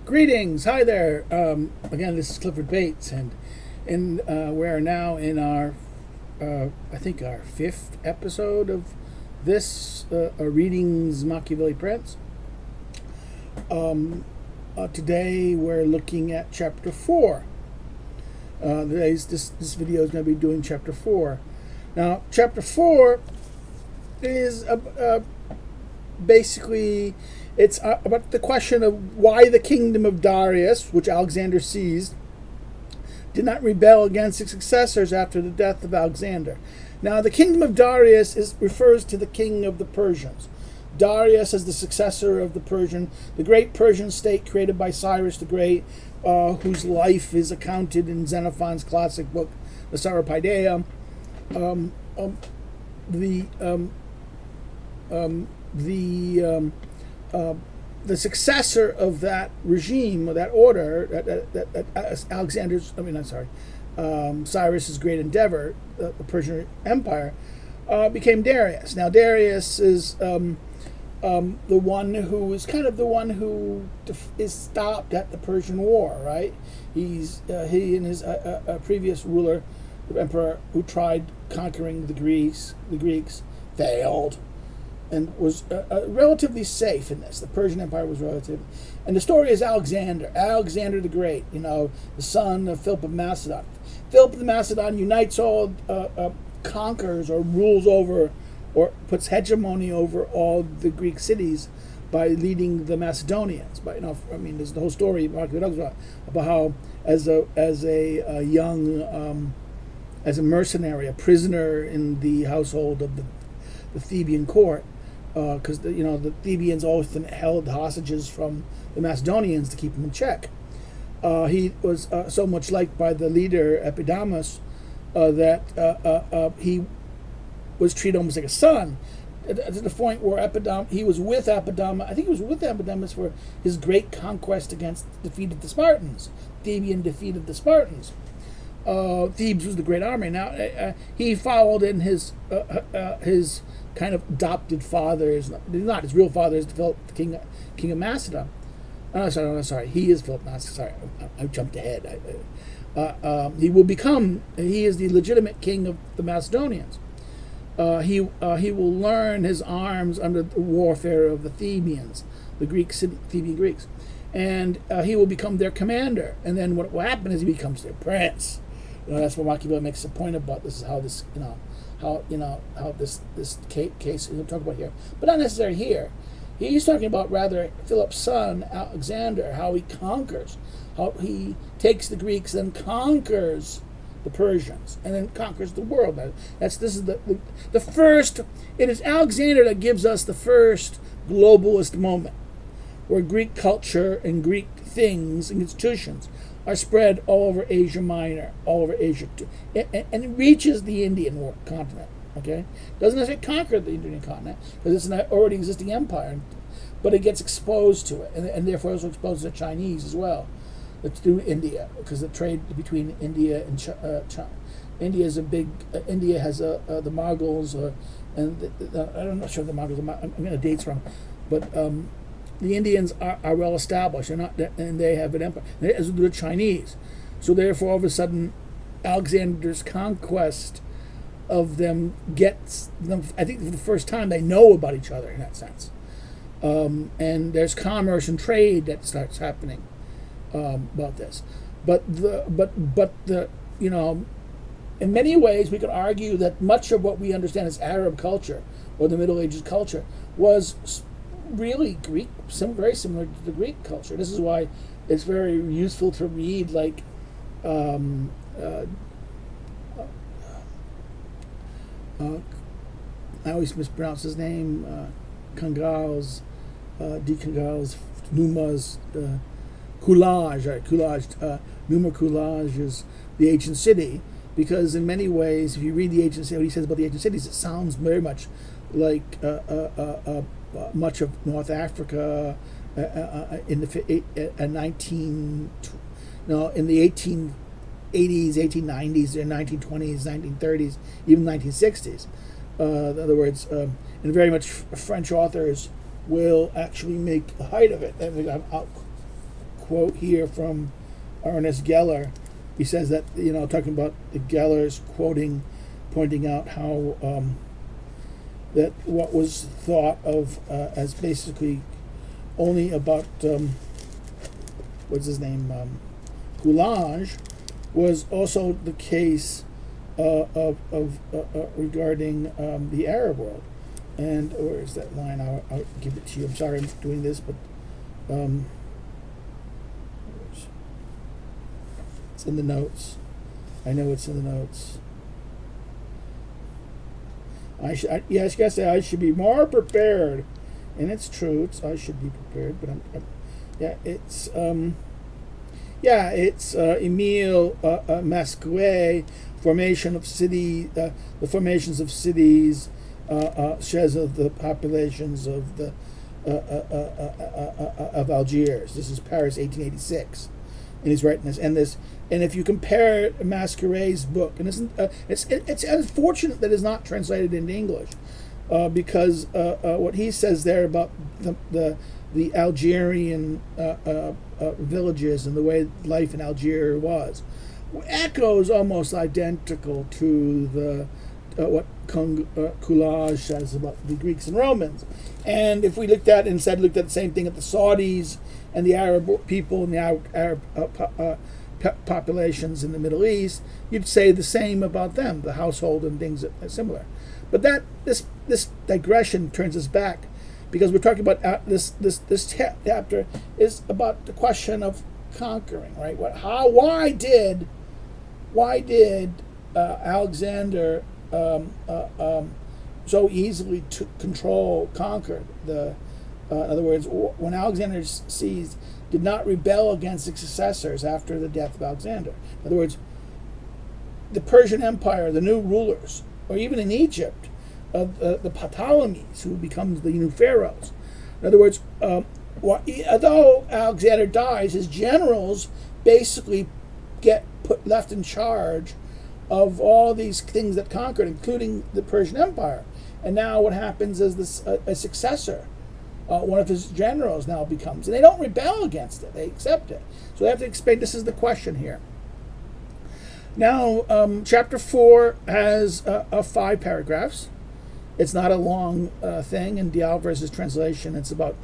Greetings, hi there. Again, this is Clifford Bates, and we are now in our, I think, our fifth episode of this readings Machiavelli Prince. Today we're looking at chapter 4. This video is going to be doing chapter 4. Now, chapter 4 is basically. It's about the question of why the kingdom of Darius, which Alexander seized, did not rebel against its successors after the death of Alexander. Now, the kingdom of Darius refers to the king of the Persians. Darius is the successor of the great Persian state created by Cyrus the Great, whose life is accounted in Xenophon's classic book, the Saripaideia. The successor of that regime, or that order, Cyrus's great endeavor, the Persian Empire, became Darius. Now, Darius is the one who is kind of the one who is stopped at the Persian War, right? He and his previous ruler, the emperor, who tried conquering the Greeks, failed, and was relatively safe in this. The Persian Empire was relative. And the story is Alexander the Great, the son of Philip of Macedon. Philip of Macedon unites all, conquers or rules over, or puts hegemony over all the Greek cities by leading the Macedonians. But there's the whole story about how, as a young, as a mercenary, a prisoner in the household of the Theban court, because the Thebans often held hostages from the Macedonians to keep them in check. He was so much liked by the leader Epidamus that he was treated almost like a son, to the point where he was with Epidamus. I think he was with Epidamus for his great conquest against defeated the Spartans. Theban defeated the Spartans. Thebes was the great army. Now he followed in his kind of adopted father's, not his real father, is Philip, the king of Macedon. Sorry, he is Philip Macedon. Sorry, I jumped ahead. He is the legitimate king of the Macedonians. He will learn his arms under the warfare of the Thebans, the Theban Greeks, and he will become their commander. And then what will happen is he becomes their prince. That's what Machiavelli makes a point about. This is how this, how this case we'll talk about here, but not necessarily here. He's talking about rather Philip's son Alexander, how he conquers, how he takes the Greeks and conquers the Persians, and then conquers the world. This is the first. It is Alexander that gives us the first globalist moment, where Greek culture and Greek things and institutions are spread all over Asia Minor, all over Asia, and it reaches the Indian continent. Okay, doesn't necessarily conquer the Indian continent because it's an already existing empire, but it gets exposed to it, and therefore also exposed to the Chinese as well. It's through India, because the trade between India and China. India is a big. India has the Mongols, and I'm not sure the Mongols. I'm getting the dates wrong, but the Indians are well established. And they have an empire, as do the Chinese. So therefore, all of a sudden, Alexander's conquest of them gets them. I think for the first time, they know about each other in that sense, and there's commerce and trade that starts happening about this. But in many ways, we could argue that much of what we understand as Arab culture or the Middle Ages culture was really Greek, very similar to the Greek culture. This is why it's very useful to read, like, I always mispronounce his name, Kangal's, Numa's, Numa Coulage is the ancient city, because in many ways, if you read the ancient city, what he says about the ancient cities, it sounds very much like much of North Africa in the 1880s, 1890s, and 1920s, 1930s, even 1960s. In other words, and very much French authors will actually make a height of it. And I'll quote here from Ernest Geller. He says that, talking about the Geller's pointing out how that what was thought of as basically only about what's his name, Coulage, was also the case of regarding the Arab world. And where is that line? I'll give it to you. I'm sorry I'm doing this, but it's in the notes. I know it's in the notes. I guess I should be more prepared, and it's true. I should be prepared, but it's Emile Masquet, formation of city, the formations of cities, shares of the populations of the of Algiers. This is Paris, 1886, and he's writing this. And if you compare Masqueray's book, and it's unfortunate that it's not translated into English, because what he says there about the Algerian villages and the way life in Algeria was echoes almost identical to the what Coulage says about the Greeks and Romans. And if we looked at the same thing at the Saudis and the Arab people and the Arab populations in the Middle East, you'd say the same about them, the household and things that are similar. But this digression turns us back, because we're talking about this chapter is about the question of conquering, right? Why did Alexander so easily conquer the? In other words, when Alexander did not rebel against his successors after the death of Alexander. In other words, the Persian Empire, the new rulers, or even in Egypt, of the Ptolemies, who becomes the new pharaohs. In other words, although Alexander dies, his generals basically get left in charge of all these things that conquered, including the Persian Empire. And now what happens is a successor, one of his generals now becomes, and they don't rebel against it, they accept it. So they have to explain, this is the question here. Now, chapter 4 has 5 paragraphs. It's not a long thing. In D'Alvarez's translation, it's about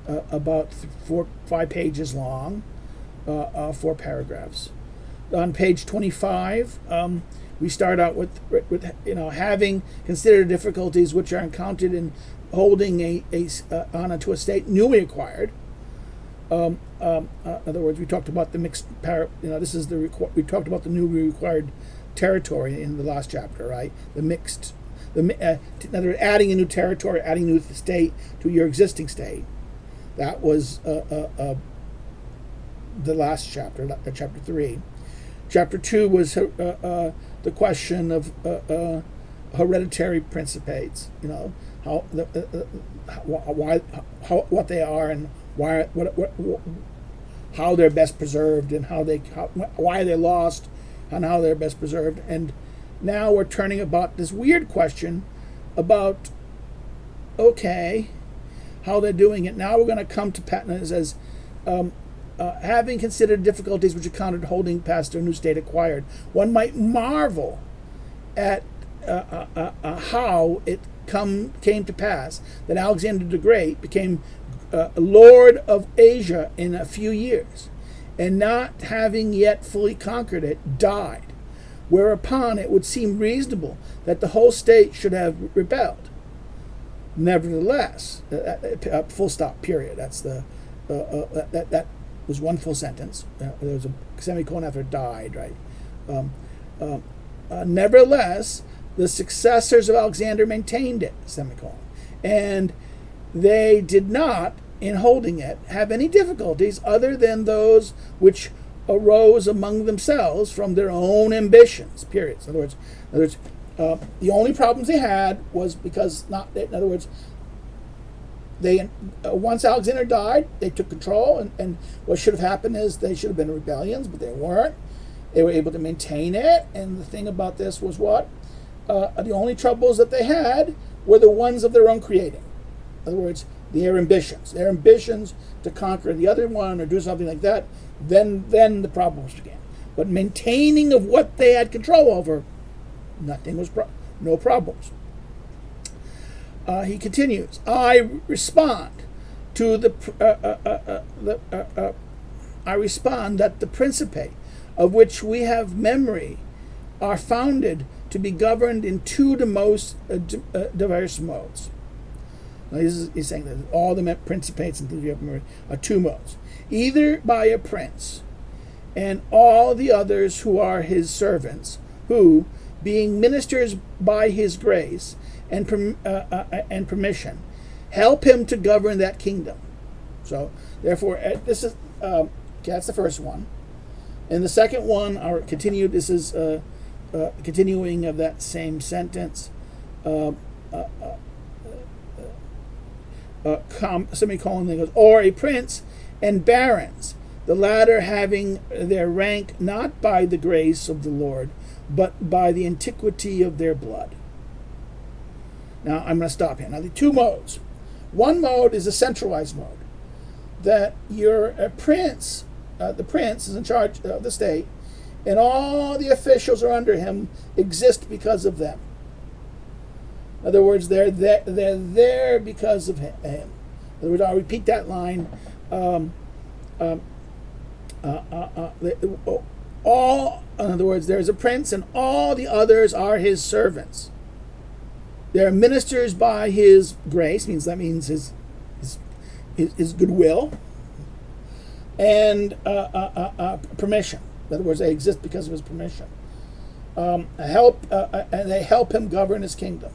5 pages long, 4 paragraphs. On page 25, we start out with having considered difficulties which are encountered in holding onto a state newly acquired. In other words, we talked about the mixed we talked about the newly acquired territory in the last chapter, right? In other words, adding a new territory, adding a new state to your existing state. That was the last chapter, chapter 3. Chapter 2 was the question of hereditary principates. What they are and how they're best preserved, and why they're lost, and how they're best preserved. And now we're turning about this weird question about how they're doing it. Now we're going to come to Patna. It says, having considered difficulties which accounted holding past their new state acquired, one might marvel at how it came to pass that Alexander the Great became Lord of Asia in a few years, and not having yet fully conquered it, died. Whereupon it would seem reasonable that the whole state should have rebelled. Nevertheless, full stop, period. That's that was one full sentence. There was a semicolon after died, right? Nevertheless, the successors of Alexander maintained it, semicolon. And they did not, in holding it, have any difficulties other than those which arose among themselves from their own ambitions, period. In other words, the only problems they had was because they once Alexander died, they took control, and what should have happened is they should have been rebellions, but they weren't. They were able to maintain it, and the thing about this was what? The only troubles that they had were the ones of their own creating. In other words, their ambitions to conquer the other one or do something like that, then the problems began. But maintaining of what they had control over, no problems. He continues. I respond to I respond that the principate of which we have memory are founded to be governed in two diverse modes. Now, he's saying that all the principates and things we have memory are two modes. Either by a prince and all the others who are his servants, who, being ministers by his grace and permission, help him to govern that kingdom. So, therefore, this is that's the first one, and the second one, this is continuing of that same sentence. Semicolon that goes, or a prince and barons, the latter having their rank not by the grace of the Lord, but by the antiquity of their blood. Now, I'm going to stop here. Now, the two modes. One mode is a centralized mode, that you're a prince, the prince is in charge of the state, and all the officials are under him exist because of them. In other words, they're there because of him. In other words, I'll repeat that line. In other words, there's a prince, and all the others are his servants. They're ministers by his grace, that means his goodwill, and permission. In other words, they exist because of his permission. And they help him govern his kingdom.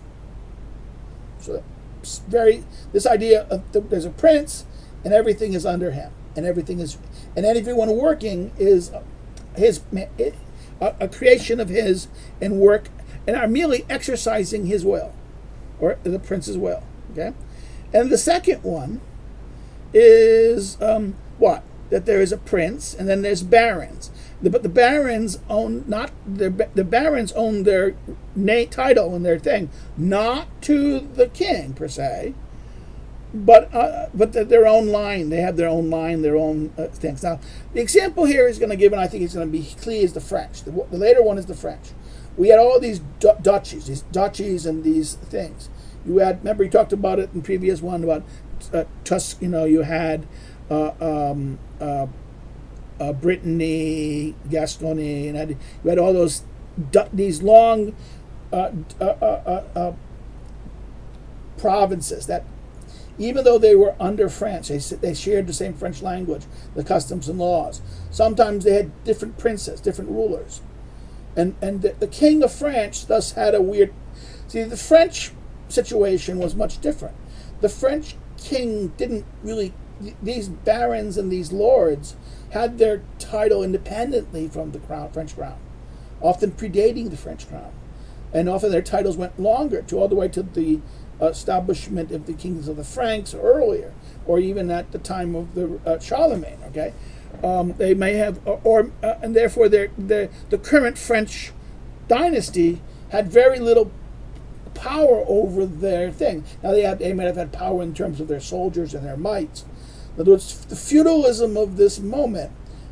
So, this idea of there's a prince, and everything is under him, and everyone working is a creation of his, and work, and are merely exercising his will, or the prince's will. Okay, and the second one is what? That there is a prince, and then there's barons. But the barons own the barons own their title and their thing, not to the king per se, but their own line. They have their own line, their own things. Now, the example here is going to give, and I think it's going to be clear, is the French. The later one is the French. We had all these duchies, and these things. You had, remember, you talked about it in the previous one about Tusk. You had. Brittany, Gascony, and you had all these long provinces that, even though they were under France, they shared the same French language, the customs and laws. Sometimes they had different princes, different rulers, and the king of France thus had a weird. See, the French situation was much different. The French king didn't really. These barons and these lords had their title independently from the French crown, often predating the French crown, and often their titles went longer, all the way to the establishment of the kingdoms of the Franks or earlier, or even at the time of the Charlemagne. Okay, they may have, and therefore the current French dynasty had very little power over their thing. Now they might have had power in terms of their soldiers and their mights. In other words, the feudalism of this moment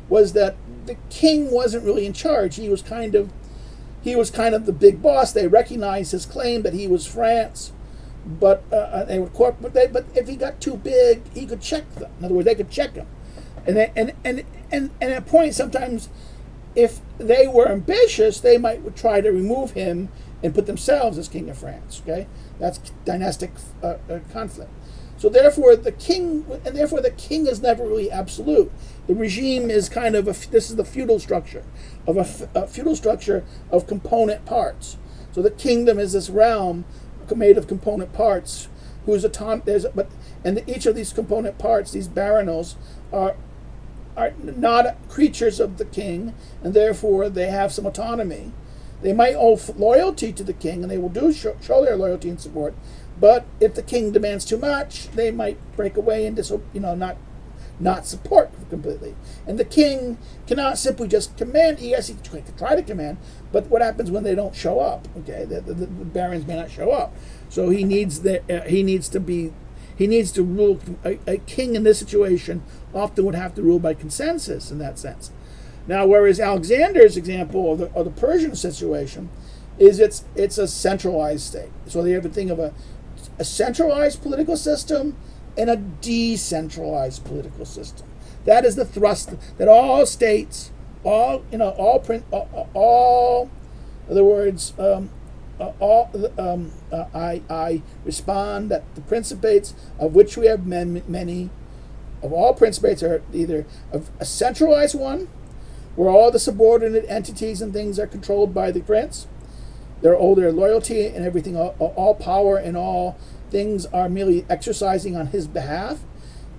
was that the king wasn't really in charge. He was kind of the big boss. They recognized his claim that he was France, but if he got too big, he could check them. In other words, they could check him, and at a point, sometimes if they were ambitious, they might try to remove him and put themselves as king of France. Okay, that's dynastic conflict. So therefore, the king is never really absolute. The regime is kind of this is the feudal structure of a feudal structure of component parts. So the kingdom is this realm made of component parts, whose each of these component parts, these baronals, are not creatures of the king, and therefore they have some autonomy. They might owe loyalty to the king, and they will show their loyalty and support. But if the king demands too much, they might break away and not support completely. And the king cannot simply just command. Yes, he can try to command, but what happens when they don't show up? Okay, the barons may not show up. So he needs to be. he needs to rule. A king in this situation often would have to rule by consensus in that sense. Now, whereas Alexander's example of the Persian situation is it's a centralized state. So you have a thing of a centralized political system and a decentralized political system. That is the thrust that all states, all in other words, I respond that the principates, of which we have many, of all principates, are either a centralized one, where all the subordinate entities and things are controlled by the prince. Their loyalty and everything, all power and all things are merely exercising on his behalf,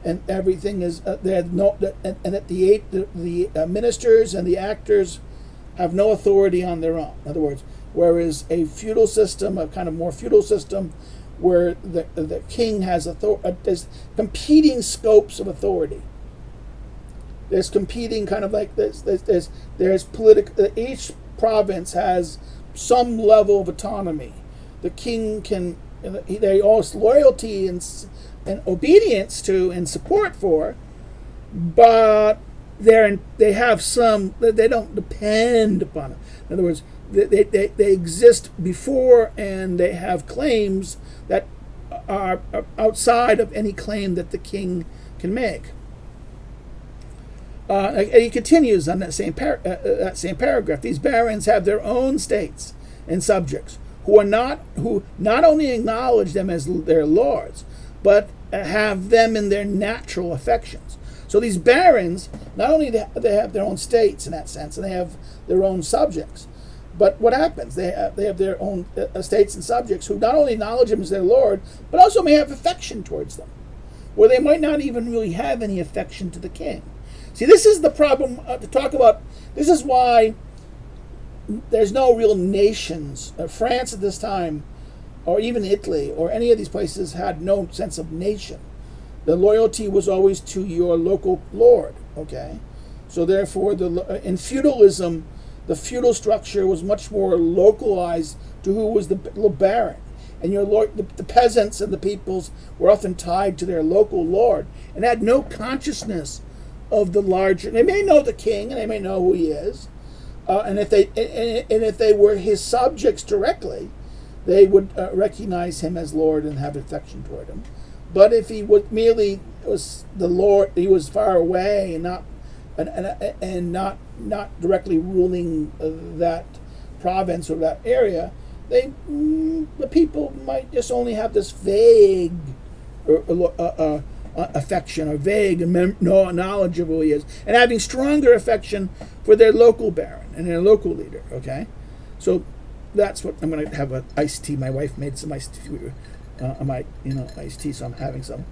and everything is and that the ministers and the actors have no authority on their own. In other words, whereas a feudal system, a kind of more feudal system, where the king has there's competing scopes of authority. There's competing kind of like there's political. Each province has some level of autonomy. The king can they owe loyalty and obedience to and support for, but they have some. They don't depend upon it. In other words, they exist before, and they have claims that are outside of any claim that the king can make. And he continues on that same paragraph. These barons have their own states and subjects who not only acknowledge them as their lords, but have them in their natural affections. So these barons, not only they have their own states in that sense, and they have their own subjects, but what happens? They have their own states and subjects who not only acknowledge him as their lord, but also may have affection towards them, where they might not even really have any affection to the king. See, this is the problem to talk about. This is why there's no real nations. France at this time, or even Italy, or any of these places, had no sense of nation. The loyalty was always to your local lord, okay? So therefore, in feudalism, the feudal structure was much more localized to who was the baron. And the peasants and the peoples were often tied to their local lord and had no consciousness of the larger. They may know the king and they may know who he is, and if they were his subjects directly, they would recognize him as lord and have affection toward him. But if he was the lord, he was far away and not directly ruling that province or that area, the people might just only have this vague affection or vague knowledge of who he is, and having stronger affection for their local baron and their local leader. Okay, so that's what I'm going to have. An iced tea. My wife made some iced tea. Iced tea, so I'm having some.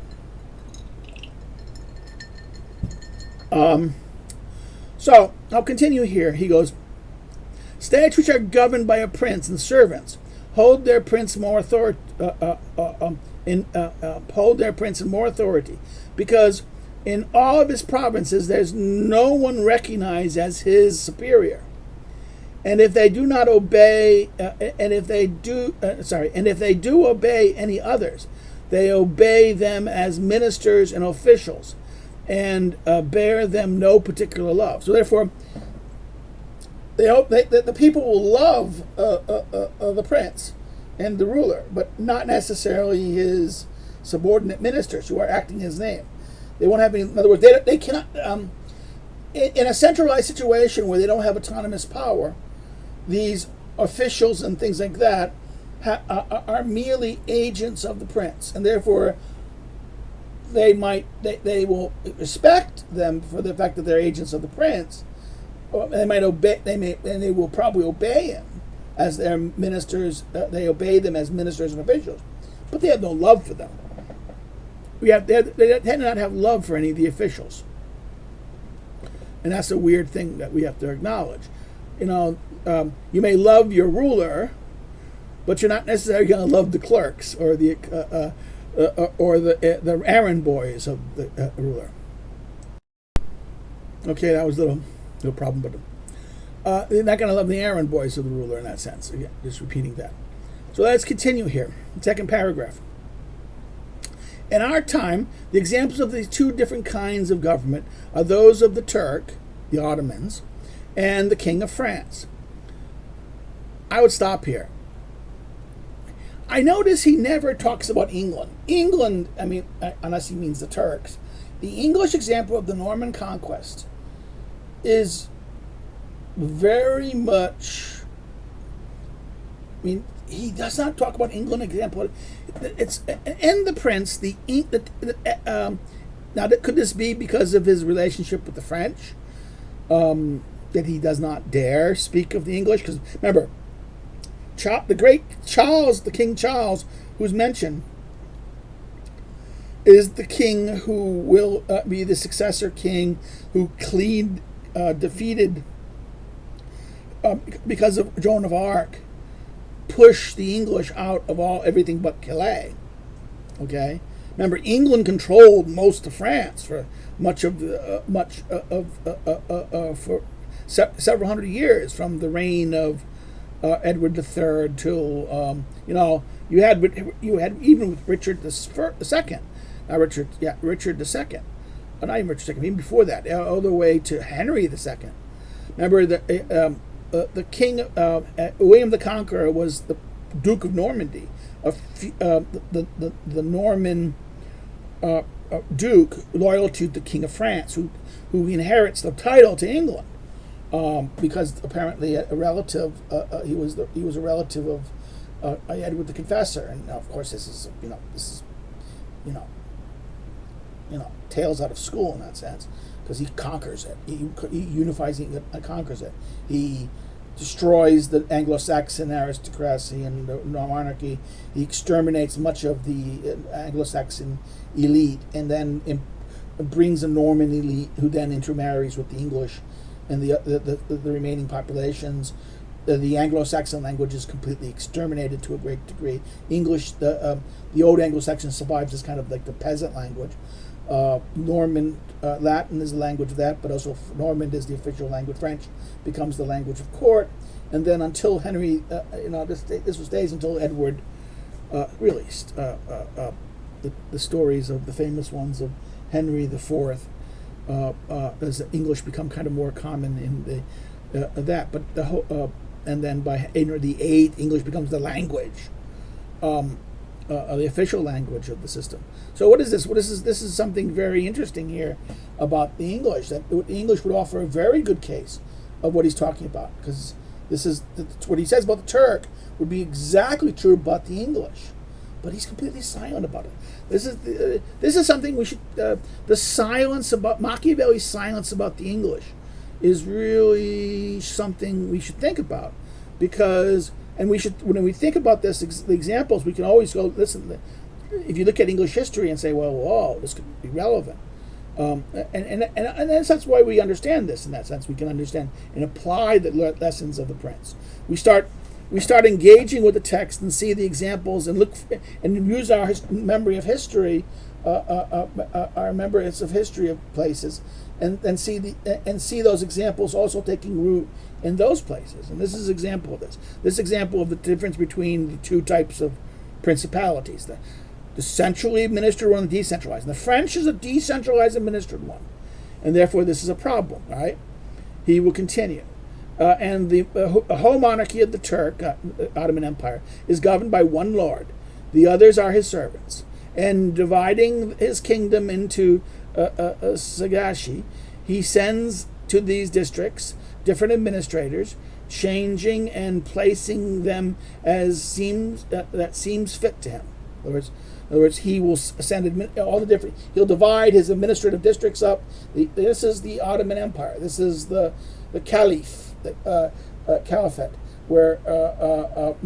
So I'll continue here. He goes, states which are governed by a prince and servants hold their prince more authority. Hold their prince in more authority, because in all of his provinces there's no one recognized as his superior, and if they do not obey, and if they do obey any others, they obey them as ministers and officials, and bear them no particular love. So therefore, the people will love the prince and the ruler, but not necessarily his subordinate ministers who are acting in his name. They won't have any. In other words, they cannot. In a centralized situation where they don't have autonomous power, these officials and things like that are merely agents of the prince, and therefore they will respect them for the fact that they're agents of the prince. They might obey. They will probably obey him as their ministers. They obey them as ministers and officials, but they have no love for them. They do not have love for any of the officials, and that's a weird thing that we have to acknowledge. You may love your ruler, but you're not necessarily going to love the clerks or the errand boys of the ruler. Okay, that was a little problem, but they're not going to love the errand boys of the ruler in that sense. Again, just repeating that. So let's continue here. Second paragraph. In our time, the examples of these two different kinds of government are those of the Turk, the Ottomans, and the King of France. I would stop here. I notice he never talks about England. England, I mean, unless he means the Turks. The English example of the Norman conquest is very much, I mean, he does not talk about England example. It's and the prince. Now, could this be because of his relationship with the French, that he does not dare speak of the English? Because remember, the great Charles, the King Charles, who's mentioned, is the king who will be the successor king who defeated, because of Joan of Arc, push the English out of everything but Calais. Okay, remember, England controlled most of France for for several hundred years, from the reign of Edward III till you had even with Richard the Second, Richard II, not even Richard II, even before that, all the way to Henry II. Remember the king, William the Conqueror, was the Duke of Normandy, the Norman Duke loyal to the King of France, who inherits the title to England, because apparently a relative, he was a relative of Edward the Confessor, and of course this is tales out of school in that sense, because he conquers it, he unifies it and conquers it. He destroys the Anglo-Saxon aristocracy and the monarchy. He exterminates much of the Anglo-Saxon elite, and then brings a Norman elite who then intermarries with the English and the remaining populations. The Anglo-Saxon language is completely exterminated to a great degree. English, the old Anglo-Saxon survives as kind of like the peasant language. Norman Latin is the language of that, but also Norman is the official language. French becomes the language of court, and then until Henry, this was days until Edward released the stories of the famous ones of Henry IV, as the English become kind of more common in that. But the whole, and then by Henry VIII, English becomes the language. The official language of the system. So what is this? This is something very interesting here about the English, that the English would offer a very good case of what he's talking about, because this is what he says about the Turk would be exactly true about the English, but he's completely silent about it. This is something we should. The silence about Machiavelli's silence about the English is really something we should think about, because. And we should, when we think about this, the examples, we can always go, listen, if you look at English history and say, well, this could be relevant. And that's why we understand this. In that sense, we can understand and apply the lessons of the Prince. We start engaging with the text and see the examples and look and use our memory of history, our remembrance of history of places, and see those examples also taking root in those places. And this is an example of this. This example of the difference between the two types of principalities, the centrally administered one and the decentralized. And the French is a decentralized administered one, and therefore this is a problem. Right? He will continue. And the whole monarchy of the Turk, Ottoman Empire, is governed by one lord. The others are his servants. And dividing his kingdom into sagashi, he sends to these districts different administrators, changing and placing them as seems fit to him. In other words, he will send all the different. He'll divide his administrative districts up. This is the Ottoman Empire. This is the Caliph, the Caliphate, where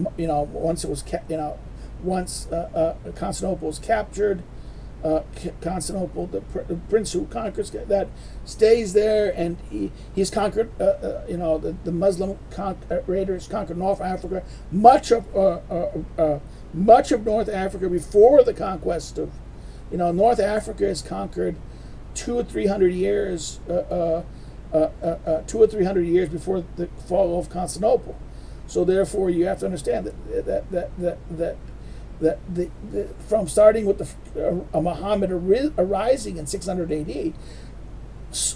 once it was once Constantinople was captured. Constantinople, the prince who conquers that, stays there, and he's conquered. The Muslim raiders conquered North Africa, much of North Africa before the conquest of, North Africa is conquered 200 or 300 years, 200 or 300 years before the fall of Constantinople. So therefore, you have to understand that from starting with Muhammad arising in 600 AD,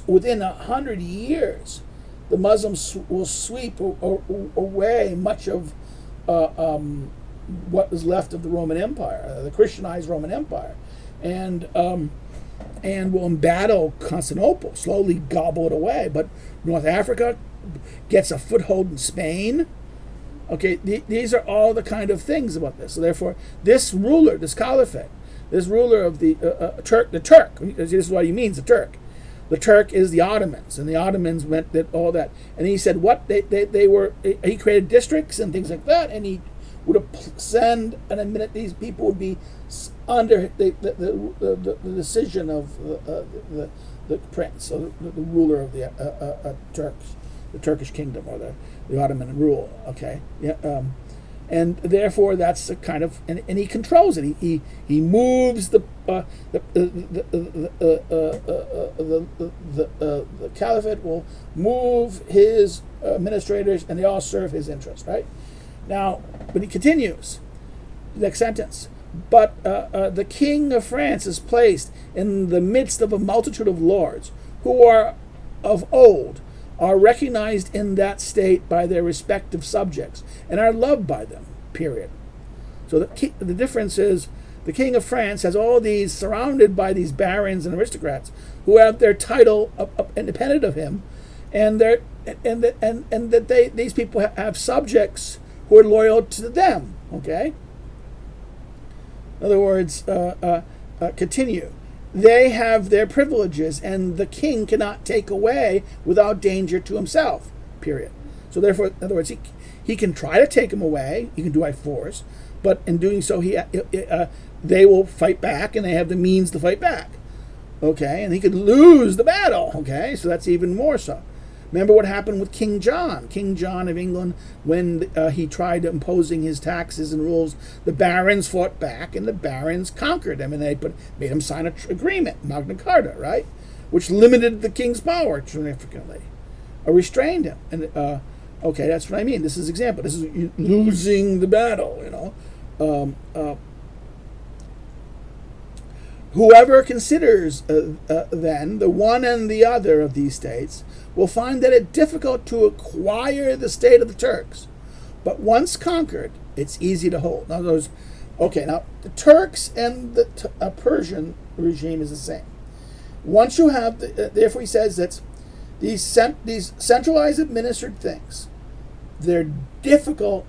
within 100 years, the Muslims will sweep away much of what was left of the Roman Empire, the Christianized Roman Empire, and will embattle Constantinople, slowly gobble it away. But North Africa gets a foothold in Spain. Okay, these are all the kind of things about this. So therefore, this ruler, this caliphate, this ruler of the Turk, this is what he means, the Turk. The Turk is the Ottomans, and the Ottomans meant that all that. And he said what they were. He created districts and things like that, and he would send and admit these people would be under the decision of the prince, so the ruler of the Turkish kingdom, or the Ottoman rule. Okay, yeah, and therefore that's a kind of, and he controls it. He moves the caliphate will move his administrators, and they all serve his interest, right? Now, but he continues, next sentence. But the king of France is placed in the midst of a multitude of lords who are of old, are recognized in that state by their respective subjects, and are loved by them, period. So the difference is the king of France has all these, surrounded by these barons and aristocrats who have their title independent of him, and these people have subjects who are loyal to them. Okay. In other words, continue. They have their privileges, and the king cannot take away without danger to himself. Period. So therefore, in other words, he can try to take them away. He can do it by force, but in doing so, they will fight back, and they have the means to fight back. Okay, and he could lose the battle. Okay, so that's even more so. Remember what happened with King John of England, when he tried imposing his taxes and rules. The barons fought back, and the barons conquered him, and they made him sign an agreement, Magna Carta, right, which limited the king's power significantly, or restrained him. And okay, that's what I mean. This is example. This is losing the battle. Whoever considers then the one and the other of these states will find that it's difficult to acquire the state of the Turks, but once conquered, it's easy to hold. Now, now the Turks and the Persian regime is the same. Once you have, therefore, he says that these centralized administered things, they're difficult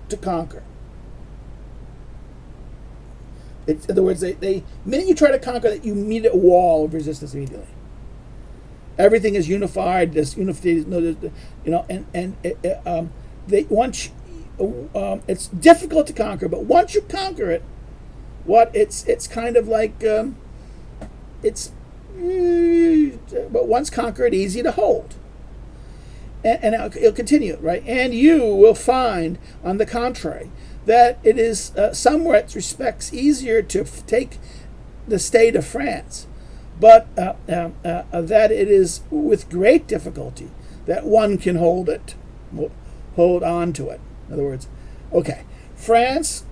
to conquer. In other words, the minute you try to conquer it, you meet a wall of resistance immediately. Everything is unified. It's difficult to conquer, but once you conquer it, it's kind of like but once conquered, easy to hold. And it'll continue, right? And you will find, on the contrary, that it is somewhat respects easier to take the state of France, but that it is with great difficulty that one can hold on to it. In other words, okay, France,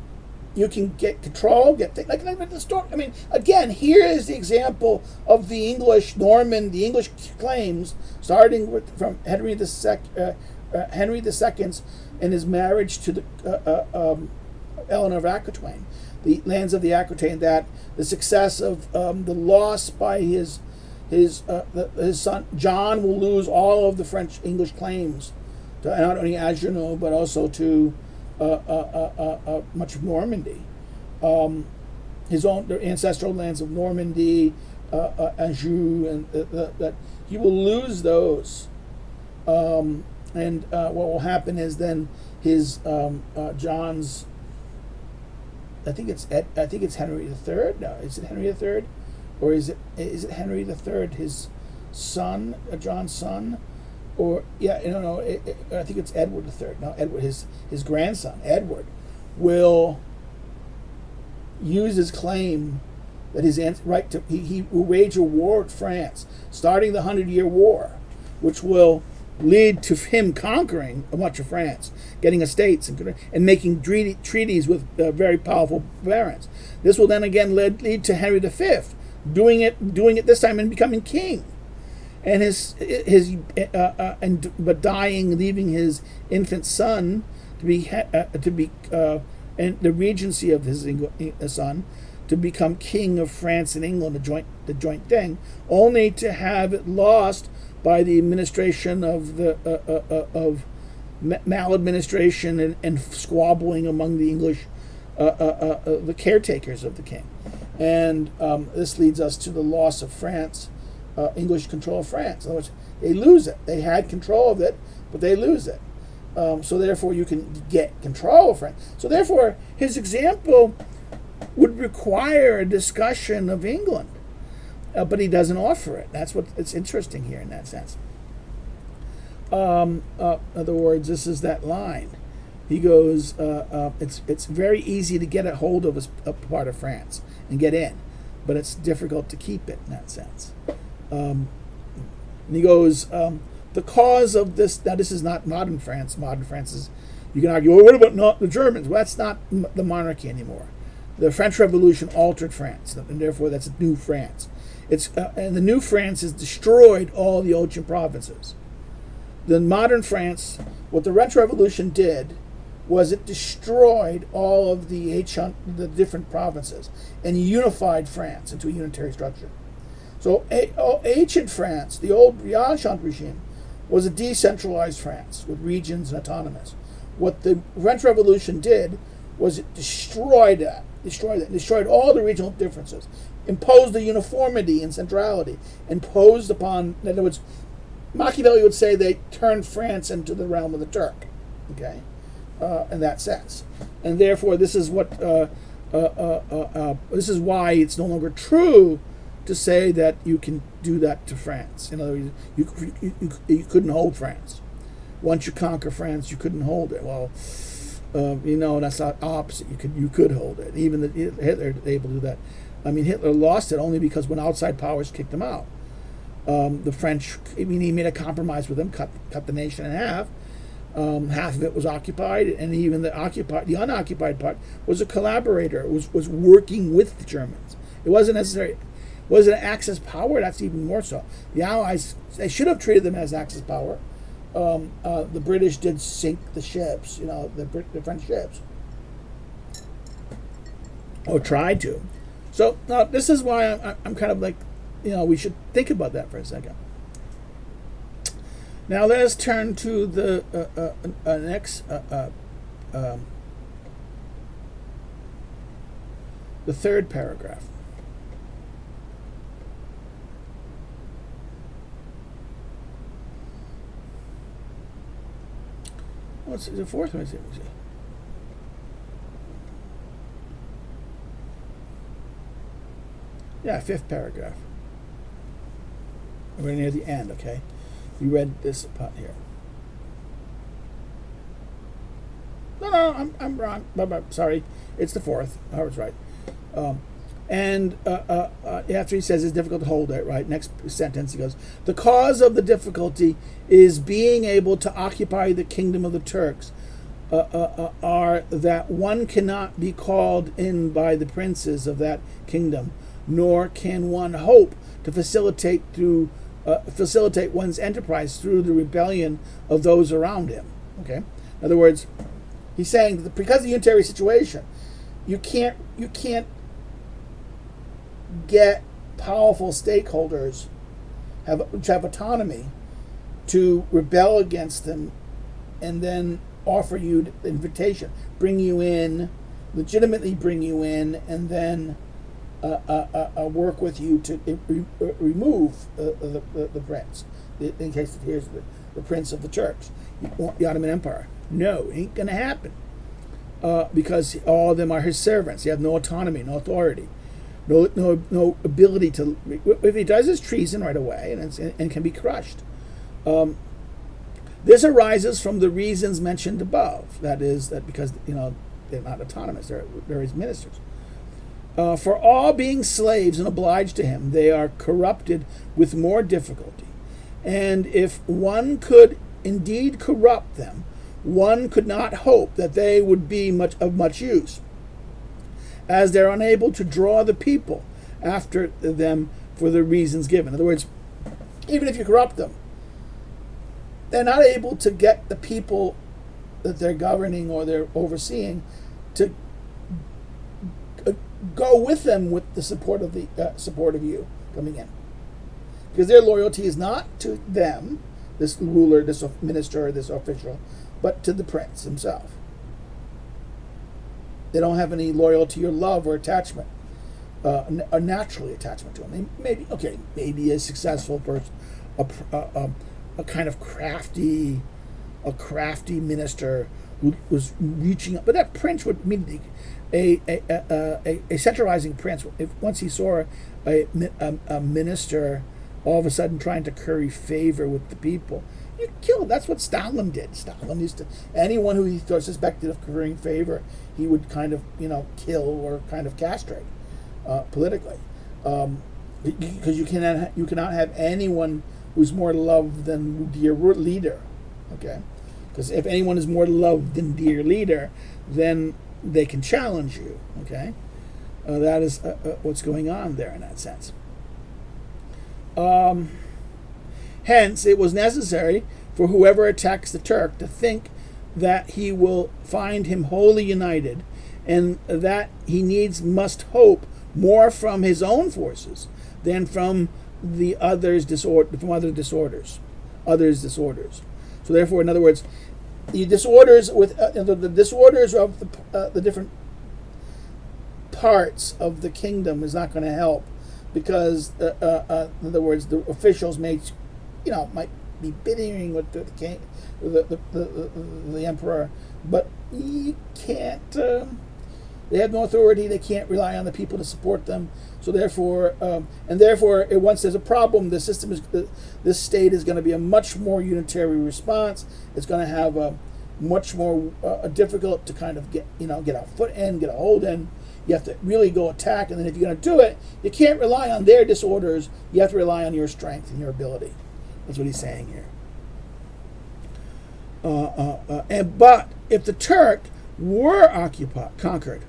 you can get control, like the story. I mean, again, here is the example of the English claims, starting from Henry II's and his marriage to the Eleanor of Aquitaine, the lands of the Aquitaine, that the success of the loss by his son John will lose all of the French-English claims to not only Agenor but also to much of Normandy, his own ancestral lands of Normandy, Anjou, and that he will lose those. And what will happen is then his John's, I think it's Henry III. No, is it Henry III, or is it Henry III, his son, John's son, or no, I think it's Edward III. No, Edward, his grandson, Edward, will use his claim that his right to he will wage a war with France, starting the 100-Year War, which will lead to him conquering much of France, getting estates and making treaties with very powerful barons. This will then again lead to Henry V doing it this time and becoming king, and but dying, leaving his infant son to be and the regency of his son to become king of France and England, the joint thing, only to have it lost by the administration of maladministration and squabbling among the English, the caretakers of the king. And this leads us to the loss of France, English control of France. In other words, they lose it. They had control of it, but they lose it. So therefore, you can get control of France. So therefore, his example would require a discussion of England. But he doesn't offer it. That's what it's interesting here in that sense. In other words, this is that line. He goes, it's very easy to get a hold of a part of France and get in, but it's difficult to keep it in that sense. And he goes, the cause of this, now this is not modern France. Modern France is, you can argue, well, what about not the Germans? Well, that's not the monarchy anymore. The French Revolution altered France, and therefore that's a new France. And the new France has destroyed all the ancient provinces. The modern France, what the French Revolution did was it destroyed all of the different provinces and unified France into a unitary structure. So ancient France, the old Ancient regime, was a decentralized France with regions and autonomous. What the French Revolution did was it destroyed all the regional differences, imposed a uniformity and centrality, imposed upon, in other words, Machiavelli would say they turned France into the realm of the Turk, okay, in that sense. And therefore, this is what, this is why it's no longer true to say that you can do that to France. In other words, you couldn't hold France. Once you conquer France, you couldn't hold it. Well, that's not opposite. You could hold it. Even Hitler was able to do that. I mean, Hitler lost it only because when outside powers kicked him out. The French, he made a compromise with them, cut the nation in half. Half of it was occupied, and even the unoccupied part was a collaborator. It was working with the Germans. It wasn't necessary. Was it an Axis power? That's even more so. The Allies, they should have treated them as Axis power. The British did sink the ships, the French ships, or tried to. So this is why I'm kind of like, we should think about that for a second. Now let us turn to the next, the third paragraph. What's the fourth one? Yeah, fifth paragraph. We're near the end, okay? We read this part here. No, I'm wrong. Sorry, it's the fourth. I was right. After he says it's difficult to hold it, right? Next sentence he goes, the cause of the difficulty is being able to occupy the kingdom of the Turks, are that one cannot be called in by the princes of that kingdom, nor can one hope to facilitate one's enterprise through the rebellion of those around him. Okay, in other words, he's saying that because of the unitary situation, you can't get powerful stakeholders which have autonomy to rebel against them and then offer you the invitation, legitimately bring you in, and then work with you to remove the prince, in case here's the prince of the Turks, the Ottoman Empire. No, it ain't going to happen because all of them are his servants. They have no autonomy, no authority. No ability to. If he does, it's treason right away, and can be crushed. This arises from the reasons mentioned above. That is, that because they're not autonomous, they're his ministers. For all being slaves and obliged to him, they are corrupted with more difficulty. And if one could indeed corrupt them, one could not hope that they would be of much use, as they're unable to draw the people after them for the reasons given. In other words, even if you corrupt them, they're not able to get the people that they're governing or they're overseeing to go with them with the support of you coming in, because their loyalty is not to them, this ruler, this minister, this official, but to the prince himself. They don't have any loyalty or love or attachment, a naturally attachment to him. Maybe a successful person, a kind of crafty minister who was reaching up, but that prince would immediately, a centralizing prince, if once he saw a minister all of a sudden trying to curry favor with the people, you kill him. That's what Stalin did. Stalin used to, anyone who he thought suspected of currying favor, he would kind of kill or kind of castrate politically, because you cannot have anyone who's more loved than your leader. Okay, because if anyone is more loved than your leader, then they can challenge you. Okay, that is what's going on there in that sense. Hence, it was necessary for whoever attacks the Turk to think that he will find him wholly united, and that he must hope more from his own forces than from the other disorders. So, therefore, in other words, the disorders of the different parts of the kingdom is not going to help, because in other words, the officials might be bickering with the king, the emperor, but you can't. They have no authority. They can't rely on the people to support them. So therefore, once there's a problem, this state is going to be a much more unitary response. It's going to have a much more difficult to kind of get a foot in, get a hold in. You have to really go attack, and then if you're going to do it, you can't rely on their disorders. You have to rely on your strength and your ability. That's what he's saying here. But if the Turk were conquered,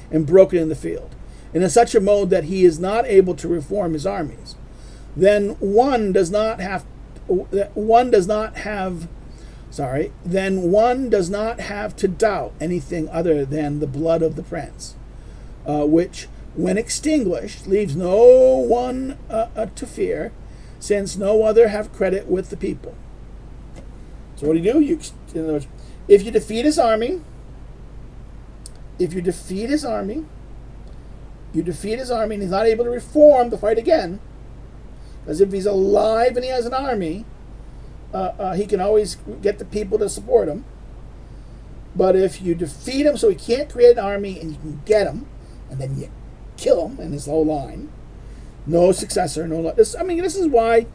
and broken in the field, and in such a mode that he is not able to reform his armies, then one does not have to doubt anything other than the blood of the prince, which, when extinguished, leaves no one to fear, since no other have credit with the people. So what do you do? In other words, if you defeat his army, and he's not able to reform the fight again, because if he's alive and he has an army, he can always get the people to support him. But if you defeat him so he can't create an army, and you can get him, and then you kill him and his whole line, no successor, this is why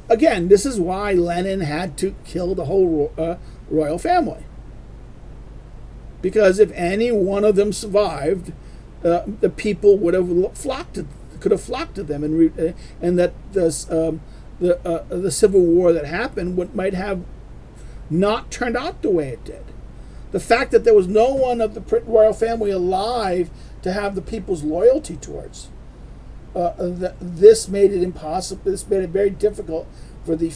Lenin had to kill the whole royal family. Because if any one of them survived, the people could have flocked to them, and that the civil war that happened might have not turned out the way it did. The fact that there was no one of the royal family alive to have the people's loyalty towards, this made it impossible. This made it very difficult for the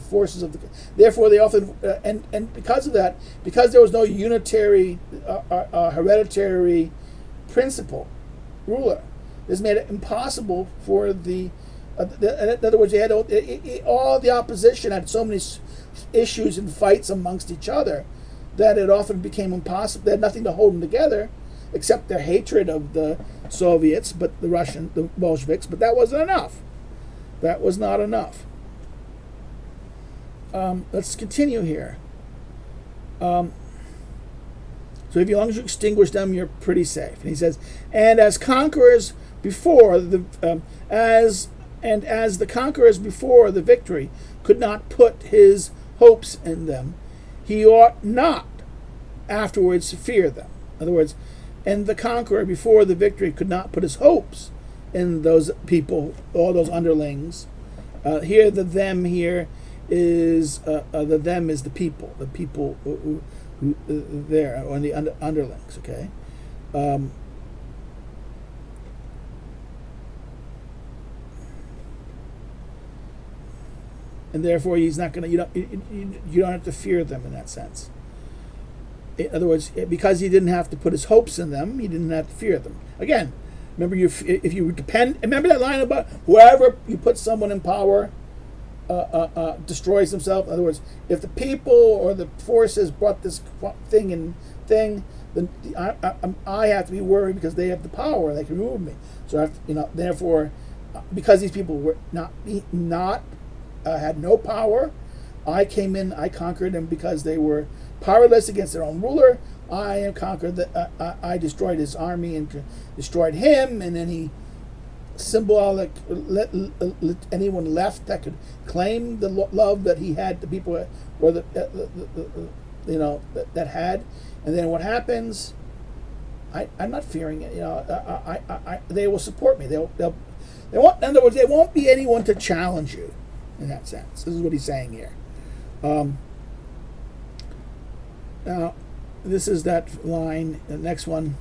forces of the. Therefore, they often and because of that, because there was no unitary, hereditary principle ruler, this made it impossible for the. In other words, they had all the opposition had so many issues and fights amongst each other that it often became impossible. They had nothing to hold them together except their hatred of the Soviets, the Bolsheviks. But that wasn't enough. That was not enough. Let's continue here. So as long as you extinguish them, you're pretty safe. And he says, and as conquerors before as the conquerors before the victory could not put his hopes in them, he ought not afterwards to fear them. In other words, and the conqueror before the victory could not put his hopes in those people, all those underlings, Here, the them here is the them is the people who there on the underlings. Okay. And therefore, he's not going to. You don't have to fear them in that sense. In other words, because he didn't have to put his hopes in them, he didn't have to fear them. Again, remember, if you depend. Remember that line about whoever you put someone in power destroys himself. In other words, if the people or the forces brought this thing, then I have to be worried because they have the power. They can remove me. So I have to, therefore, because these people were not had no power, I came in. I conquered them because they were powerless against their own ruler. I conquered. I destroyed his army and destroyed him, and then he symbolic let anyone left that could claim the love that he had. The people or that had, and then what happens? I'm not fearing it. They will support me. They won't. In other words, there won't be anyone to challenge you. In that sense, this is what he's saying here. Now, this is that line. The next one.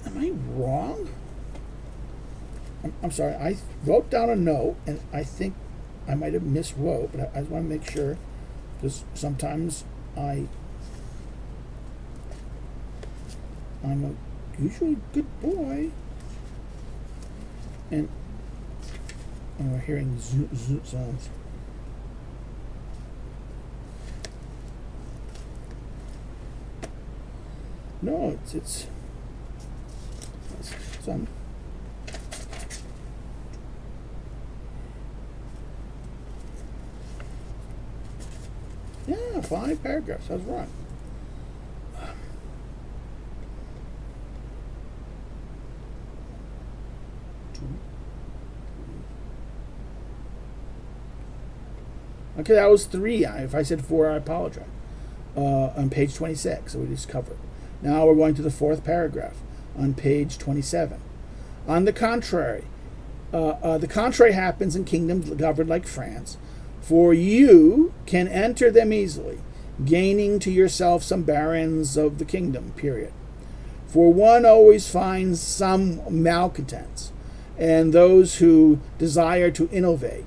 Am I wrong? I'm sorry. I wrote down a note, and I think I might have miswrote, but I just want to make sure, because sometimes I'm usually a good boy, and we're hearing zoot sounds. No, it's some. Yeah, 5 paragraphs. I was wrong. Okay, that was 3. If I said 4, I apologize. On page 26, so we just covered. Now we're going to the 4th paragraph on page 27. On the contrary, the contrary happens in kingdoms governed like France, for you can enter them easily, gaining to yourself some barons of the kingdom, period. For one always finds some malcontents, and those who desire to innovate,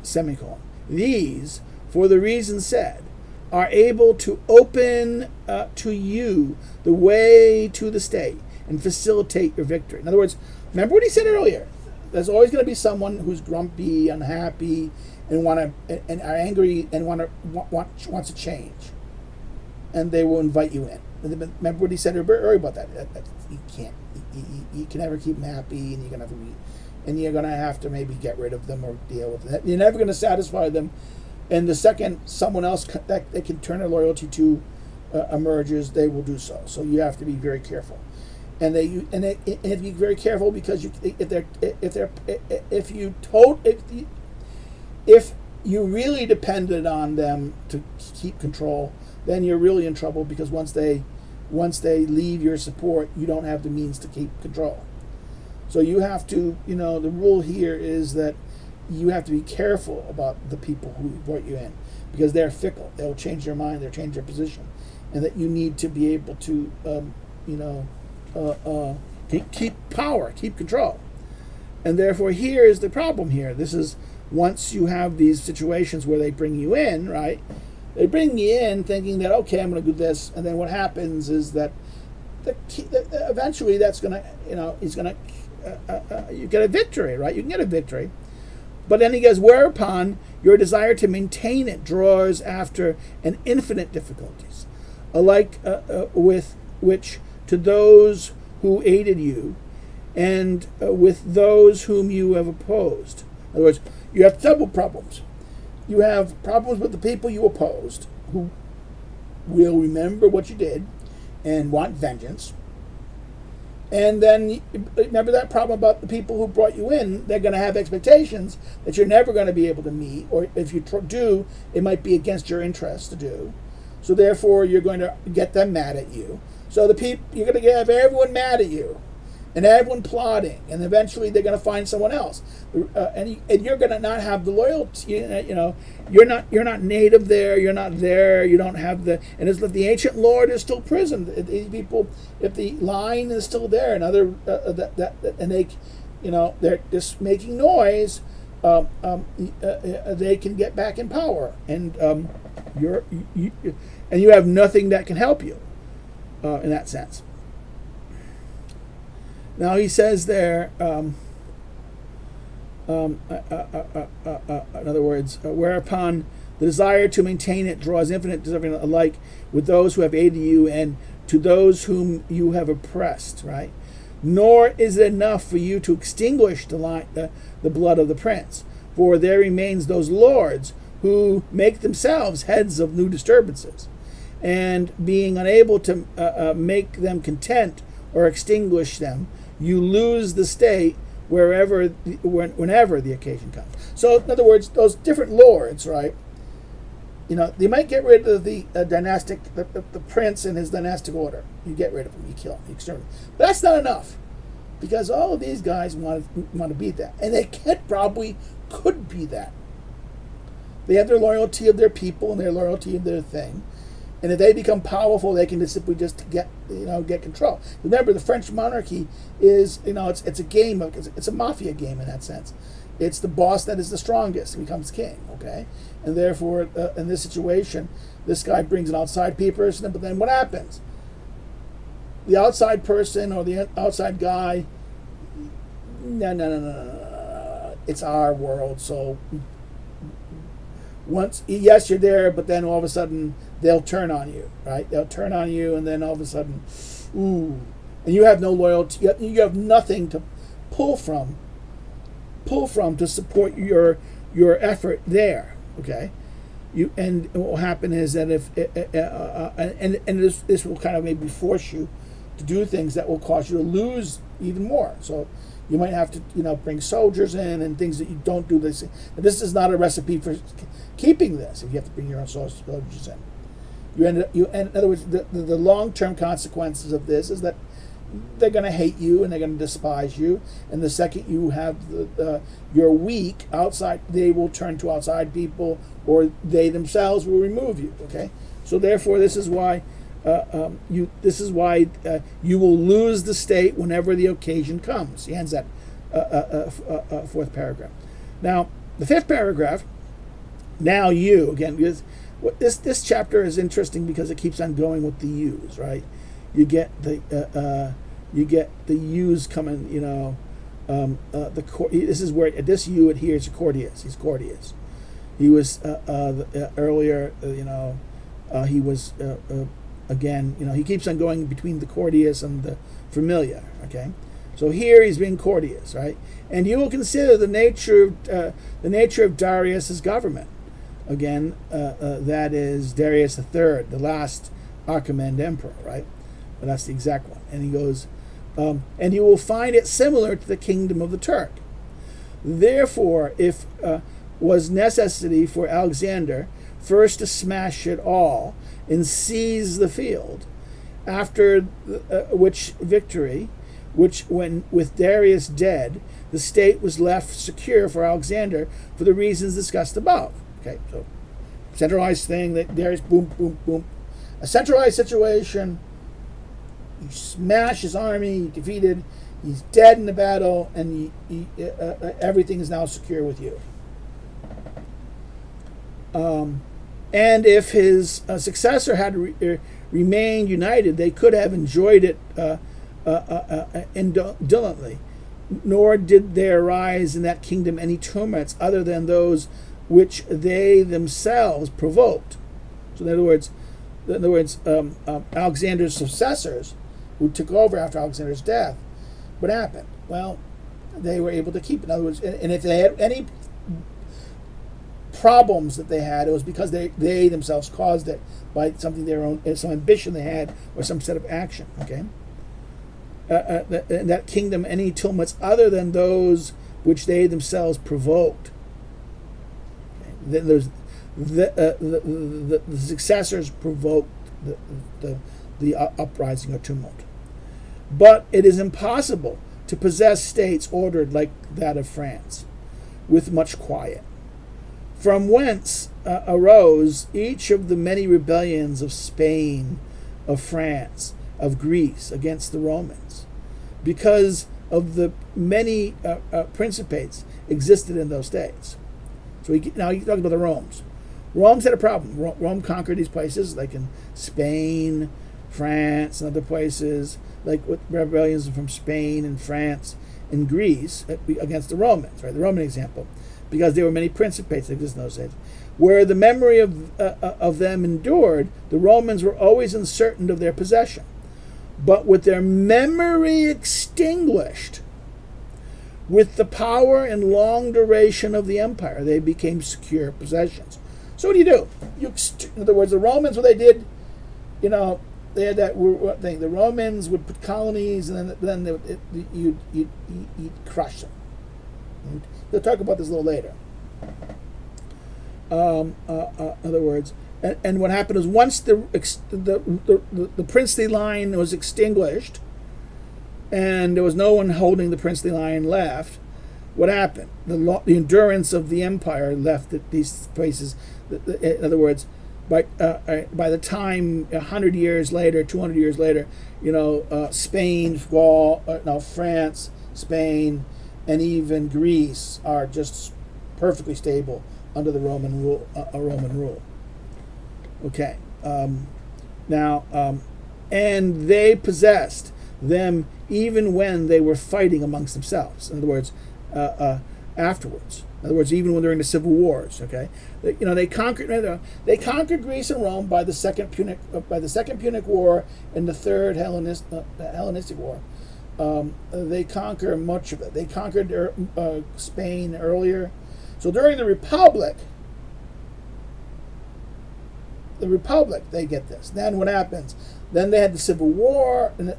semicolon. These, for the reason said, are able to open to you the way to the state and facilitate your victory. In other words, remember what he said earlier. There's always going to be someone who's grumpy, unhappy, and are angry and wants to change, and they will invite you in. Remember what he said earlier about that. You can't. You can never keep them happy, and you're going to have to maybe get rid of them or deal with it. You're never going to satisfy them. And the second someone else that they can turn their loyalty to emerges, they will do so. So you have to be very careful, and you have to be very careful because if you really depended on them to keep control, then you're really in trouble because once they leave your support, you don't have the means to keep control. So you have to, the rule here is that you have to be careful about the people who brought you in because they're fickle. They'll change their mind. They'll change their position, and that you need to be able to, keep power, keep control. And therefore, here is the problem here. This is once you have these situations where they bring you in, right? They bring you in thinking that, okay, I'm going to do this. And then what happens is that eventually that's going to, you get a victory, right? You can get a victory. But then he goes, whereupon your desire to maintain it draws after an infinite difficulties, alike with which to those who aided you and with those whom you have opposed. In other words, you have double problems. You have problems with the people you opposed, who will remember what you did and want vengeance. And then remember that problem about the people who brought you in. They're going to have expectations that you're never going to be able to meet, or if you do, it might be against your interest to do. So therefore, you're going to get them mad at you. So you're going to have everyone mad at you, and everyone plotting, and eventually they're going to find someone else, and you're going to not have the loyalty. You're not native there. You're not there. You don't have the. And it's like the ancient lord is still prisoned. These people, if the line is still there, and and they're just making noise, they can get back in power, and you have nothing that can help you in that sense. Now he says there, in other words, whereupon the desire to maintain it draws infinite deserving alike with those who have aided you and to those whom you have oppressed, right? Nor is it enough for you to extinguish the blood of the prince, for there remains those lords who make themselves heads of new disturbances, and being unable to make them content or extinguish them, you lose the state whenever the occasion comes. So, in other words, those different lords, right? They might get rid of the dynastic, the prince and his dynastic order. You get rid of him, you kill him, you exterminate. But that's not enough, because all of these guys want to be that, and they could be that. They have their loyalty of their people and their loyalty of their thing. And if they become powerful, they can simply just get control. Remember, the French monarchy is, it's a game it's a mafia game in that sense. It's the boss that is the strongest becomes king, okay? And therefore, in this situation, this guy brings an outside person, but then what happens? The outside person or the outside guy, no. It's our world, so yes, you're there, but then all of a sudden they'll turn on you, right? They'll turn on you, and then all of a sudden, and you have no loyalty. You have nothing to pull from to support your effort there. Okay, and what will happen is that if this will kind of maybe force you to do things that will cause you to lose even more. So you might have to, bring soldiers in and things that you don't do. This is not a recipe for keeping this. If you have to bring your own soldiers in, in other words, the long-term consequences of this is that they're going to hate you and they're going to despise you. And the second you have you're weak outside, they will turn to outside people, or they themselves will remove you. Okay, so therefore, this is why. You will lose the state whenever the occasion comes. He ends that fourth paragraph. Now, the fifth paragraph. Now you again, because this chapter is interesting because it keeps on going with the yous, right? You get the yous coming. This is where this you adheres to Cordius. He's Cordius. He was earlier. He was. Again, he keeps on going between the Cordius and the Familiar. Okay, so here he's being Cordius, right? And you will consider the nature of Darius's government. Again, that is Darius III, the last Achaemenid emperor, right? Well, that's the exact one. And he goes, and you will find it similar to the kingdom of the Turk. Therefore, if was necessity for Alexander first to smash it all and seize the field, after which victory, when with Darius dead, the state was left secure for Alexander for the reasons discussed above. Okay, so centralized thing, that Darius, boom, boom, boom. A centralized situation, you smash his army, defeated, he's dead in the battle, and everything is now secure with you. And if his successor had remained united, they could have enjoyed it indolently. Nor did there arise in that kingdom any tumults other than those which they themselves provoked. So, in other words, Alexander's successors, who took over after Alexander's death, what happened? Well, they were able to keep. In other words, and if they had any problems that they had, it was because they themselves caused it by something their own, some ambition they had, or some set of action. Okay, in that kingdom, any tumults other than those which they themselves provoked. Okay. Then there's the successors provoked the uprising or tumult. But it is impossible to possess states ordered like that of France, with much quiet. From whence arose each of the many rebellions of Spain, of France, of Greece against the Romans, because of the many principates existed in those states. So now you talk about the Romans. Rome's had a problem. Rome conquered these places, like in Spain, France, and other places, like with rebellions from Spain and France and Greece against the Romans, right? The Roman example, because there were many principates that existed in those days. Where the memory of them endured, the Romans were always uncertain of their possession. But with their memory extinguished, with the power and long duration of the empire, they became secure possessions. So what do? In other words, the Romans, what they did, they had that thing. The Romans would put colonies, and then you'd crush them. They'll talk about this a little later. In other words, and what happened is once the princely line was extinguished, and there was no one holding the princely line left, what happened? The endurance of the empire left these places. In other words, by the time 100 years later, 200 years later, Spain, France, Spain, and even Greece are just perfectly stable under the Roman rule. Okay. And they possessed them even when they were fighting amongst themselves. In other words, afterwards. In other words, even when during the civil wars. Okay, they conquered Greece and Rome by the second Punic War and the third Hellenistic War. They conquered much of it. They conquered Spain earlier. So during the Republic, they get this. Then what happens? Then they had the Civil War, and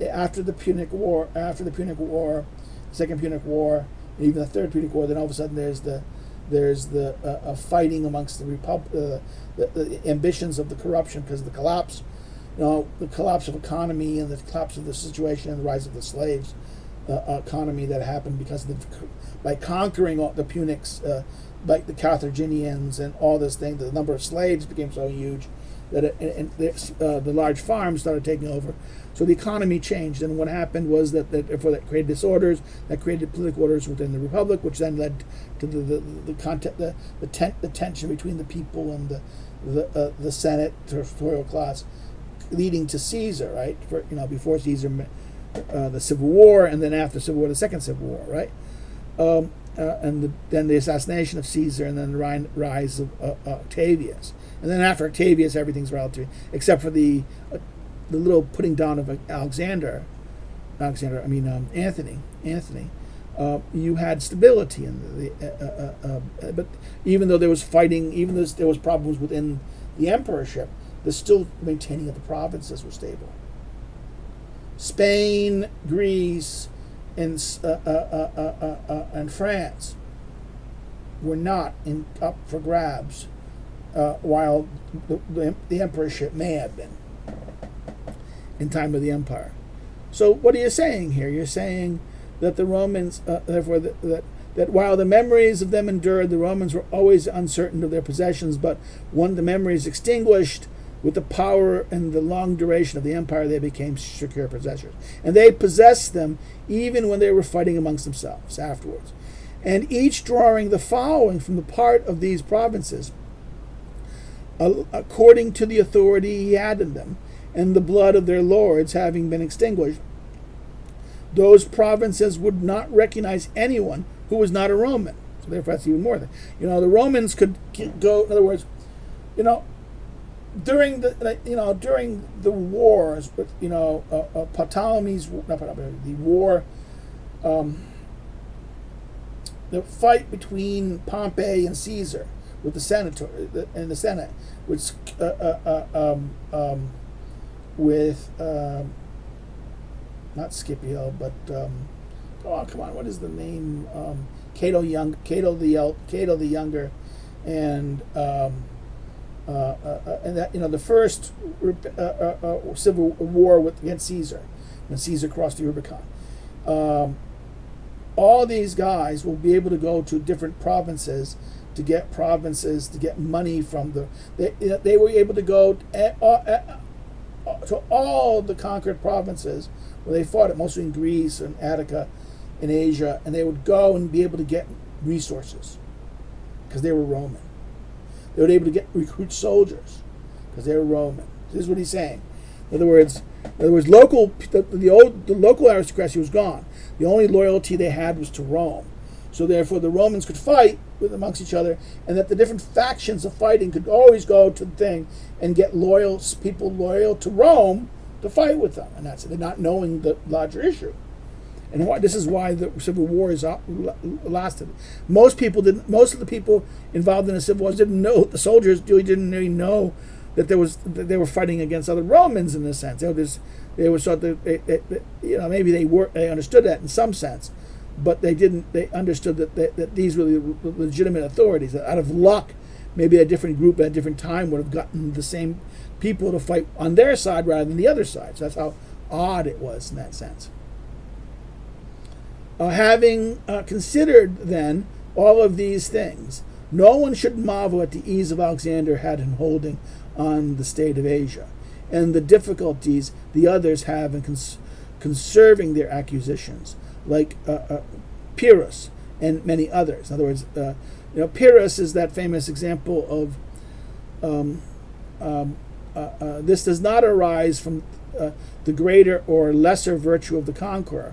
after the Punic War, Second Punic War, and even the Third Punic War, then all of a sudden there's the fighting amongst the ambitions of the corruption because of the collapse, the collapse of economy and the collapse of the situation and the rise of the slaves economy that happened because by conquering all the Punics, like the Carthaginians and all this thing, the number of slaves became so huge that the large farms started taking over. So the economy changed, and what happened was that created disorders, that created political orders within the Republic, which then led to the tension between the people and the Senate territorial class, leading to Caesar, right? Before Caesar, the Civil War, and then after Civil War, the Second Civil War, right? Then the assassination of Caesar, and then the rise of Octavius, and then after Octavius, everything's relative, except for the little putting down of Anthony. You had stability in but even though there was fighting, even though there was problems within the emperorship, the still maintaining of the provinces was stable. Spain, Greece, and France were not up for grabs, while the emperorship may have been in time of the empire. So what are you saying here? You're saying that the Romans, therefore, that while the memories of them endured, the Romans were always uncertain of their possessions, but when the memories extinguished, with the power and the long duration of the empire, they became secure possessors. And they possessed them even when they were fighting amongst themselves afterwards. And each drawing the following from the part of these provinces, according to the authority he had in them, and the blood of their lords having been extinguished, those provinces would not recognize anyone who was not a Roman. So therefore, that's even more than the Romans could go. In other words, during the wars, Ptolemy's the war, the fight between Pompey and Caesar with the senator and the Senate, which with not Scipio, but come on, what is the name? Cato the Younger, and And that the first civil war against Caesar, when Caesar crossed the Rubicon. All these guys will be able to go to different provinces to get money from they were able to go to all the conquered provinces where they fought it, mostly in Greece and Attica, in Asia, and they would go and be able to get resources because they were Roman. They were able to recruit soldiers because they were Roman. This is what he's saying. In other words, the local aristocracy was gone. The only loyalty they had was to Rome. So therefore, the Romans could fight amongst each other, and that the different factions of fighting could always go to the thing and get people loyal to Rome to fight with them. And that's it. They're not knowing the larger issue. And this is why the Civil War lasted. Most of the people involved in the Civil War didn't know. The soldiers didn't really know that they were fighting against other Romans in a sense. They were sort of maybe they understood that in some sense, but they didn't. They understood that these were the legitimate authorities. That out of luck, maybe a different group at a different time would have gotten the same people to fight on their side rather than the other side. So that's how odd it was in that sense. Having considered then all of these things, no one should marvel at the ease of Alexander had in holding on the state of Asia, and the difficulties the others have in conserving their acquisitions, like Pyrrhus and many others. In other words, Pyrrhus is that famous example of this does not arise from the greater or lesser virtue of the conqueror,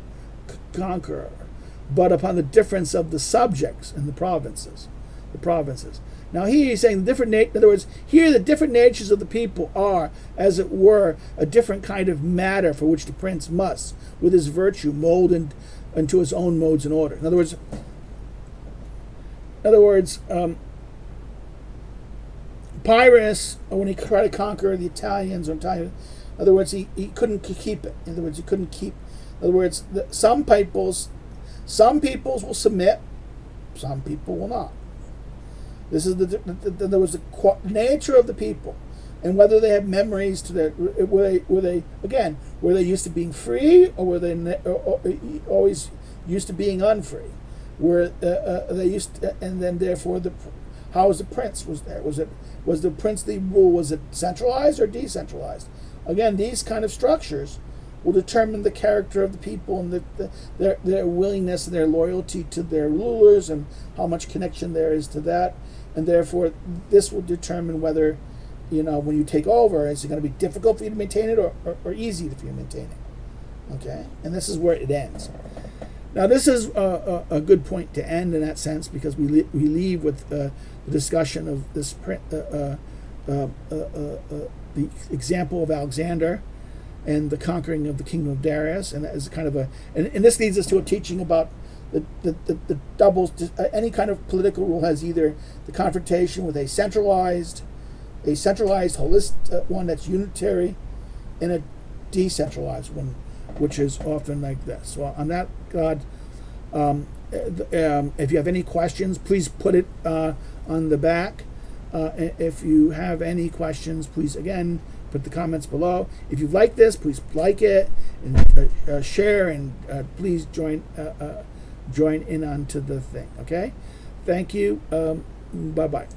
but upon the difference of the subjects and the provinces. Now here he's saying in other words, here the different natures of the people are, as it were, a different kind of matter for which the prince must, with his virtue, mold into his own modes and order. In other words, Pyrrhus, when he tried to conquer the Italians, in other words, he couldn't keep it. In other words, he couldn't keep. In other words, some peoples will submit, some people will not. This is there was the nature of the people, and whether they have memories to their were they used to being free, or were they always used to being unfree? Were they used to, and then therefore how was the prince was there? Was the princely rule, was it centralized or decentralized? Again, these kind of structures will determine the character of the people and their willingness and their loyalty to their rulers, and how much connection there is to that. And therefore, this will determine whether, when you take over, is it going to be difficult for you to maintain it or easy for you to maintain it? Okay? And this is where it ends. Now, this is a good point to end in that sense, because we leave with the discussion of this the example of Alexander and the conquering of the Kingdom of Darius, and that is kind of and this leads us to a teaching about the doubles. Any kind of political rule has either the confrontation with a centralized holistic one that's unitary, and a decentralized one, which is often like this. So on that, God, if you have any questions, please put it on the back. If you have any questions, please again put the comments below. If you like this, please like it and share, and please join in onto the thing. Okay, thank you. Bye bye.